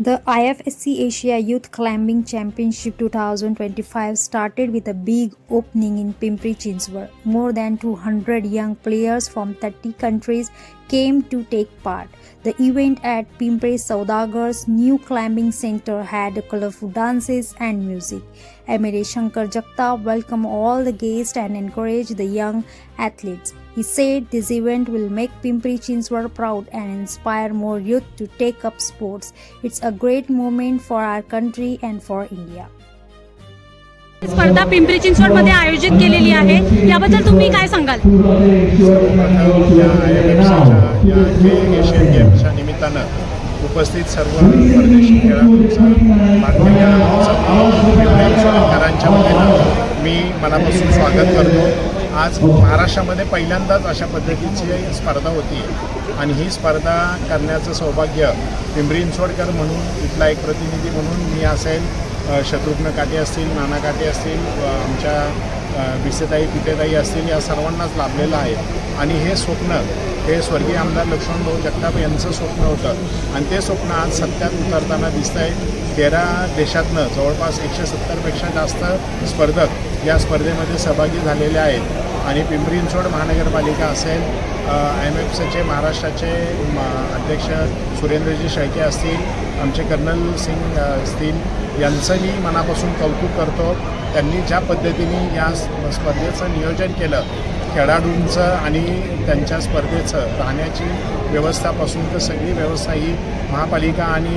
The IFSC Asia Youth Climbing Championship 2025 started with a big opening in Pimpri Chinchwad. More than 200 young players from 30 countries came to take part. The event at Pimpri Saudagar's new climbing center had colorful dances and music. MLA Shankar Jagtap welcomed all the guests and encouraged the young athletes. He said this event will make Pimpri Chinchwad proud and inspire more youth to take up sports. It's a great moment for our country and for India. स्पर्धा पिंपरी चिंचवड मध्ये आयोजित केलेली आहे, याबद्दल तुम्ही काय सांगाल? Asian गेम्सच्या निमित्तानं उपस्थित सर्व परदेशी खेळाडूंचं भारतीयांच्या वतीनं मी मनापासून स्वागत करतो. आज महाराष्ट्रामध्ये पहिल्यांदाच अशा पद्धतीची स्पर्धा होती आणि ही स्पर्धा करण्याचं सौभाग्य पिंपरी चिंचवडकर म्हणून इथला एक प्रतिनिधी म्हणून मी असेल, शत्रुघ्न काटे असतील, नाना काटे असतील, आमच्या बिसेताई पिटेताई असतील, या सर्वांनाच लाभलेलं आहे. आणि हे स्वप्न हे स्वर्गीय आमदार लक्ष्मणभाऊ जगताप यांचं स्वप्न होतं आणि ते स्वप्न आज सत्यात उतरताना दिसतं आहे. 13 देशातनं जवळपास 170पेक्षा जास्त स्पर्धक या स्पर्धेमध्ये सहभागी झालेले आहेत आणि पिंपरी चिंचवड महानगरपालिका असेल, IMFCचे महाराष्ट्राचे अध्यक्ष सुरेंद्रजी शेळके असतील, आमचे कर्नल सिंग असतील, यांचं मी मनापासून कौतुक करतो. त्यांनी ज्या पद्धतीने या स्पर्धेचं नियोजन केलं, खेळाडूंचं आणि त्यांच्या स्पर्धेचं राहण्याची व्यवस्थापासून तर सगळी व्यवस्था ही महापालिका आणि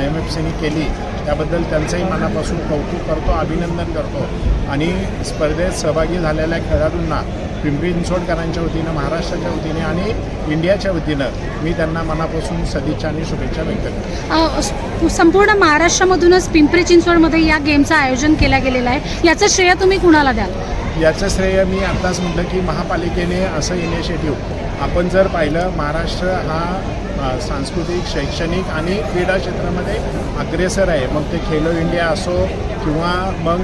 IMFCने केली, त्याबद्दल त्यांचंही मनापासून कौतुक करतो, अभिनंदन करतो. आणि स्पर्धेत सहभागी झालेल्या खेळाडूंना पिंपरी चिंचवडकरांच्या वतीनं, महाराष्ट्राच्या वतीने आणि इंडियाच्या वतीनं मी त्यांना मनापासून सदिच्छा आणि शुभेच्छा व्यक्त करतो. संपूर्ण महाराष्ट्रामधूनच पिंपरी चिंचवडमध्ये या गेमचं आयोजन केलं गेलेलं आहे, याचं श्रेय तुम्ही कुणाला द्याल? याचं श्रेय मी आत्ताच म्हटलं की महापालिकेने असं इनिशिएटिव्ह आपण जर पाहिलं, महाराष्ट्र हा सांस्कृतिक, शैक्षणिक आणि क्रीडा क्षेत्रामध्ये अग्रेसर आहे. मग ते खेलो इंडिया असो किंवा मग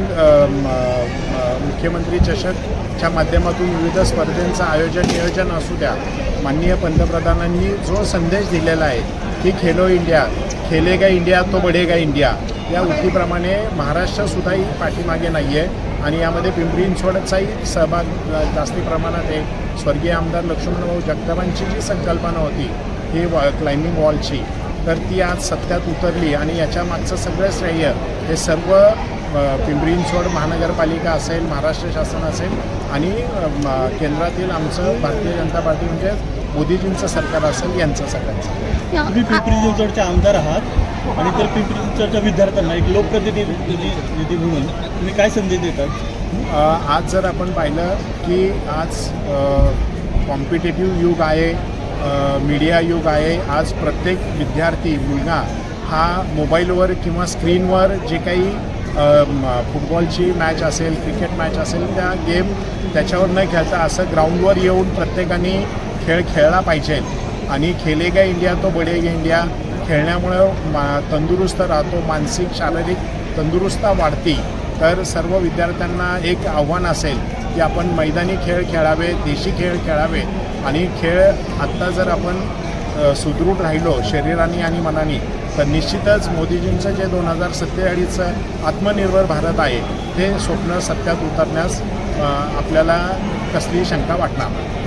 मुख्यमंत्री चषकच्या माध्यमातून विविध स्पर्धेंचं नियोजन असू द्या. माननीय पंतप्रधानांनी जो संदेश दिलेला आहे की खेलो इंडिया, खेलेगा इंडिया तो बढेगा इंडिया, या उक्तीप्रमाणे महाराष्ट्रसुद्धाही पाठीमागे नाही आहे आणि यामध्ये पिंपरी चिंचवडचाही सहभाग जास्ती प्रमाणात आहे. स्वर्गीय आमदार लक्ष्मणभाऊ जगतापांची जी संकल्पना होती ही क्लाइम्बिंग वॉलची, तर ती आज सत्यात उतरली आणि याच्या मागचं सगळं श्रेय हे सर्व पिंपरी चिंचवड महानगरपालिका असेल, महाराष्ट्र शासन असेल आणि केंद्रातील आमचं भारतीय जनता पार्टी म्हणजे मोदीजींचं सरकार असेल, यांचं सगळ्यांचं. तुम्ही पिंपरी चिंचवडचे आमदार आहात आणि तर पिंपरी चिंचवडच्या विद्यार्थ्यांना एक लोकप्रतिनिधी म्हणून तुम्ही काय संदेश देतात? आज जर आपण पाहिलं की आज कॉम्पिटेटिव्ह युग आहे, मीडिया युग आहे. आज प्रत्येक विद्यार्थी मुलगा हा मोबाईलवर किंवा स्क्रीनवर जे काही फुटबॉलची मॅच असेल, क्रिकेट मॅच असेल, त्या गेम त्याच्यावर न खेळता असं ग्राउंडवर येऊन प्रत्येकाने खेळ खेळला पाहिजे. आणि खेलेगा इंडिया तो बढेगा इंडिया खेळण्यामुळं तंदुरुस्त राहतो, मानसिक शारीरिक तंदुरुस्ता वाढती. तर सर्व विद्यार्थ्यांना एक आव्हान असेल की आपण मैदानी खेळ खेळावे, देशी खेळ खेळावे आणि खेळ आत्ता जर आपण सुदृढ राहिलो शरीराने आणि मनाने, तर निश्चितच मोदीजींचं जे 2047चं आत्मनिर्भर भारत आहे ते स्वप्न सत्यात उतरण्यास आपल्याला कसलीही शंका वाटणार नाही.